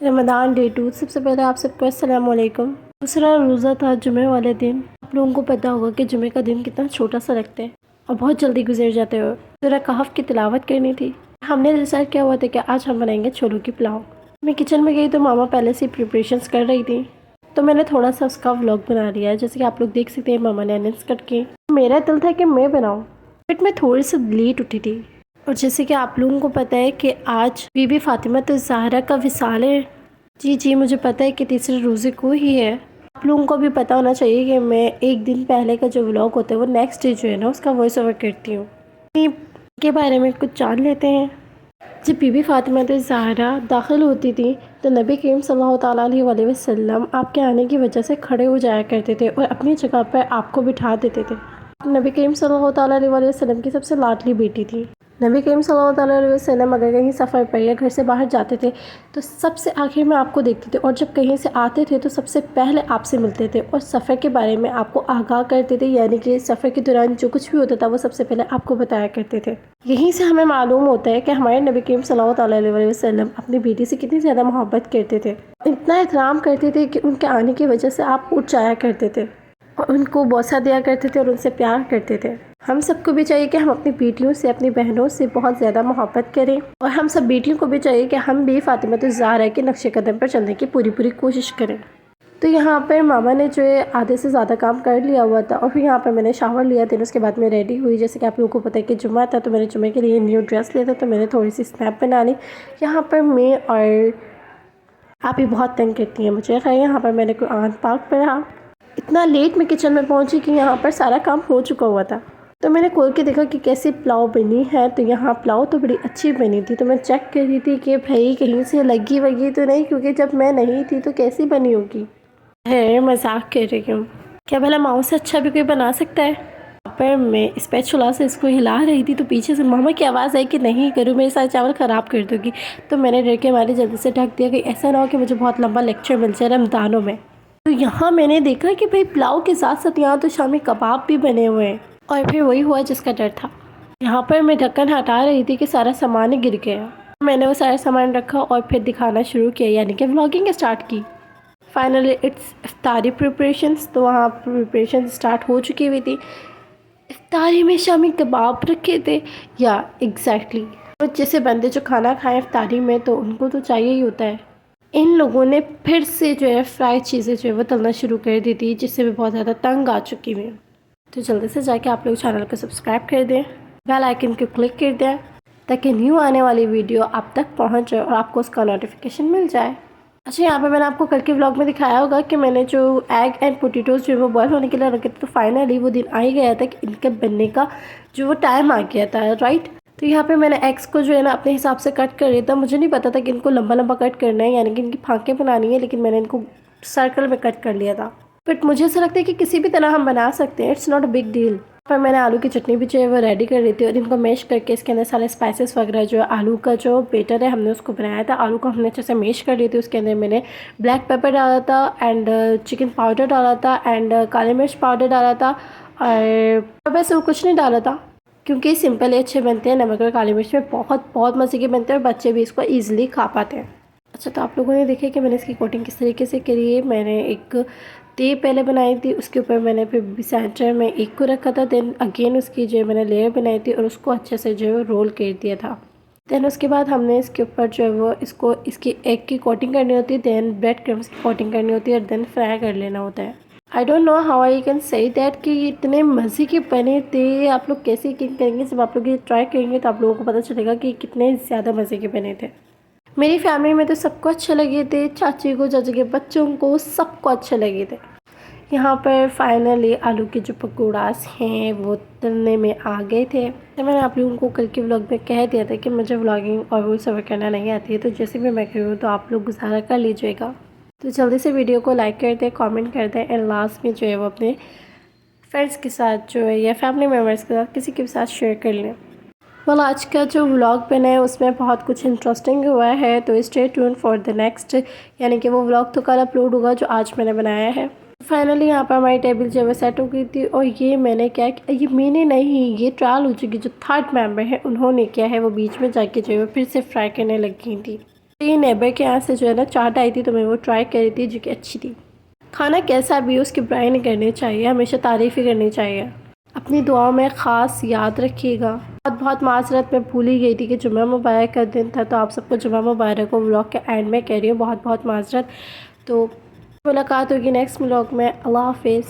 Ramadan day 2। सबसे पहले आप सबको अस्सलाम वालेकुम। दूसरा रोज़ा था जुमे वाले दिन। आप लोगों को पता होगा कि जुमे का दिन कितना छोटा सा लगता है और बहुत जल्दी गुजर जाते हो। सूरह कहफ की तिलावत करनी थी। हमने डिसाइड किया हुआ था कि आज हम बनाएंगे छोलों की पुलाव। मैं किचन में गई तो मामा पहले से प्रिपरेशंस कर रही थी, तो मैंने थोड़ा सा उसका व्लॉग बना लिया है। जैसे कि आप लोग देख सकते हैं, मामा ने अनियंस कट किए। मेरा दिल था कि मैं बनाऊँ, बट मैं थोड़ी सी लेट उठी थी। और जैसे कि आप लोगों को पता है कि आज बीबी फातिमा तो ज़हरा का विसाल है। जी, मुझे पता है कि तीसरे रोज़े को ही है। आप लोगों को भी पता होना चाहिए कि मैं एक दिन पहले का जो व्लॉग होता है वो नेक्स्ट डे जो है ना उसका वॉइस ओवर करती हूँ। के बारे में कुछ जान लेते हैं। जब बीबी फातिमा तो ज़हरा दाखिल होती थी तो नबी करीम सल्लल्लाहु ताला अलैहि वसल्लम आपके आने की वजह से खड़े हो जाया करते थे और अपनी जगह पर आपको बिठा देते थे। नबी करीम सल्लल्लाहु ताला अलैहि वसल्लम की सबसे लाडली बेटी थी। नबी करीम सल्लल्लाहु ताला अलैहि वसल्लम अगर कहीं सफ़र पर या घर से बाहर जाते थे तो सबसे आखिर में आपको देखते थे, और जब कहीं से आते थे तो सबसे पहले आपसे मिलते थे और सफ़र के बारे में आपको आगाह करते थे। यानी कि सफ़र के दौरान जो कुछ भी होता था वो सबसे पहले आपको बताया करते थे। यहीं से हमें मालूम होता है कि हमारे नबी करीम सल्लल्लाहु ताला अलैहि वसल्लम अपनी बेटी से कितनी ज़्यादा मोहब्बत करते थे। इतना एहतराम करते थे कि उनके आने की वजह से आप उठ जाया करते थे और उनको बोसा दिया करते थे और उनसे प्यार करते थे। हम सबको भी चाहिए कि हम अपनी बेटियों से, अपनी बहनों से बहुत ज़्यादा मोहब्बत करें, और हम सब बेटियों को भी चाहिए कि हम भी फातिमा ज़हरा के नक्शे कदम पर चलने की पूरी कोशिश करें। तो यहाँ पर मामा ने जो है आधे से ज़्यादा काम कर लिया हुआ था और फिर यहाँ पर मैंने शावर लिया था। उसके बाद मैं रेडी हुई। जैसे कि आप लोगों को पता है कि जुम्मा था तो मैंने जुम्मे के लिए न्यू ड्रेस लिया था, तो मैंने थोड़ी सी स्नैप बना ली। यहाँ पर मैं और आप ही बहुत तंग करती हैं मुझे। खैर, यहाँ पर मैंने कुरान पाक पढ़ा। इतना लेट मैं किचन में पहुंची कि यहाँ पर सारा काम हो चुका हुआ था। तो मैंने खोल के देखा कि कैसी पुलाव बनी है। तो यहाँ पुलाव तो बड़ी अच्छी बनी थी। तो मैं चेक कर रही थी कि भाई कहीं से लगी वगी तो नहीं, क्योंकि जब मैं नहीं थी तो कैसी बनी होगी। है मजाक कर रही हूँ, क्या भला माओ से अच्छा भी कोई बना सकता है। पर मैं स्पैचुला से इसको हिला रही थी तो पीछे से मामा की आवाज़ आई कि नहीं करूँ, मेरे सारे चावल ख़राब कर दोगी। तो मैंने डर के मारे जल्दी से ढक दिया कि ऐसा ना हो कि मुझे बहुत लंबा लेक्चर मिल जाए रमज़ानों में। तो यहाँ मैंने देखा कि भाई पुलाव के साथ साथ यहाँ तो शामी कबाब भी बने हुए हैं, और फिर वही हुआ जिसका डर था। यहाँ पर मैं ढक्कन हटा रही थी कि सारा सामान ही गिर गया। मैंने वो सारा सामान रखा और फिर दिखाना शुरू किया, यानी कि व्लॉगिंग स्टार्ट की। Finally it's iftari preparations. तो वहाँ प्रिपरेशन स्टार्ट हो चुकी हुई थी। इफ्तारी में शामी कबाब रखे थे, या एग्जैक्टली जैसे बंदे जो खाना खाएं इफ्तारी में तो उनको तो चाहिए ही होता है। इन लोगों ने फिर से जो है फ्राई चीज़ें जो है वो तलना शुरू कर दी थी, जिससे मैं बहुत ज़्यादा तंग आ चुकी हूँ। तो जल्दी से जाके आप लोग चैनल को सब्सक्राइब कर दें, बेल आइकन को क्लिक कर दें, ताकि न्यू आने वाली वीडियो आप तक पहुँच जाए और आपको उसका नोटिफिकेशन मिल जाए। अच्छा, यहाँ पे मैंने आपको कल के व्लॉग में दिखाया होगा कि मैंने जो एग एंड पोटैटोज़ जो है वो बॉयल होने के लिए रखे थे। तो फाइनली वो दिन आ ही गया था कि इनके बनने का जो वो टाइम आ गया था, राइट। तो यहाँ पे मैंने एग्स को जो है ना अपने हिसाब से कट कर लिया था। मुझे नहीं पता था कि इनको लंबा लंबा कट करना है, यानी कि इनकी फांकें बनानी है, लेकिन मैंने इनको सर्कल में कट कर लिया था। बट मुझे ऐसा लगता है कि किसी भी तरह हम बना सकते हैं, it's not a big deal. पर मैंने आलू की चटनी भी जो है वो रेडी कर ली थी और इनको मैश करके इसके अंदर सारे स्पाइसेस वगैरह जो आलू का जो बेटर है हमने उसको बनाया था। आलू को हमने अच्छे से मैश कर ली थी। उसके अंदर मैंने ब्लैक पेपर डाला था एंड चिकन पाउडर डाला था एंड काली मिर्च पाउडर डाला था, और वैसे वो कुछ नहीं डाला था क्योंकि सिंपल ही अच्छे बनते हैं। नमक और काली मिर्च में बहुत मज़े के बनते हैं और बच्चे भी इसको ईजिली खा पाते हैं। अच्छा, तो आप लोगों ने देखा कि मैंने इसकी कोटिंग किस तरीके से करी है। मैंने एक टे पहले बनाई थी, उसके ऊपर मैंने फिर सेंटर में एक को रखा था, देन अगेन उसकी जो मैंने लेयर बनाई थी और उसको अच्छे से जो है रोल कर दिया था। देन उसके बाद हमने इसके ऊपर जो है वो इसको इसकी एग की कोटिंग करनी होती है, देन ब्रेड क्रम्स की कोटिंग करनी होती है और देन फ्राई कर लेना होता है। I don't know how I can say that कि इतने मज़े के बने थे। आप लोग कैसे यकीन करेंगे, जब आप लोग ये ट्राई करेंगे तो आप लोगों को पता चलेगा कि कितने ज़्यादा मज़े के बने थे। मेरी फैमिली में तो सबको अच्छे लगे थे, चाची को, चाची के बच्चों को, सबको अच्छे लगे थे। यहाँ पर फाइनली आलू के जो पकौड़ास हैं वो तलने में आ गए थे। तो मैंने आप लोगों को कल के व्लॉग में कह दिया था कि मुझे व्लॉगिंग और वॉइस ओवर करना नहीं आती है, तो जैसे भी मैं करूँ तो आप लोग गुजारा कर लीजिएगा। तो जल्दी से वीडियो को लाइक कर दें, कमेंट कर दें एंड लास्ट में जो है वो अपने फ्रेंड्स के साथ जो है या फैमिली मेम्बर्स के साथ किसी के साथ शेयर कर लें। वाला आज का जो व्लॉग बना है उसमें बहुत कुछ इंटरेस्टिंग हुआ है, तो stay tune for the next, यानी कि वो व्लॉग तो कल अपलोड होगा जो आज मैंने बनाया है। फाइनली यहाँ पर हमारी टेबल जो है सेट हो गई थी, और ये मैंने क्या, ये मैंने नहीं, ये ट्रायल हो चुकी, जो थर्ड मेंबर है उन्होंने किया है, वो बीच में जाके जो है फिर से फ्राई करने लग गई थी। ये नेबर के यहाँ से जो है ना चाट आई थी, तो मैं वो ट्राई करी थी, जो कि अच्छी थी। खाना कैसा भी हो उसकी बुराई नहीं करनी चाहिए, हमेशा तारीफ़ ही करनी चाहिए। अपनी दुआओं में ख़ास याद रखिएगा। बहुत माज़रत मैं भूल ही गई थी कि जुम्मा मुबारक का दिन था, तो आप सबको जुम्मा मुबारक हो। व्लॉग के एंड में कह रही हूँ बहुत बहुत माज़रत। तो मुलाकात होगी नेक्स्ट व्लॉग में। अल्लाह हाफिज़।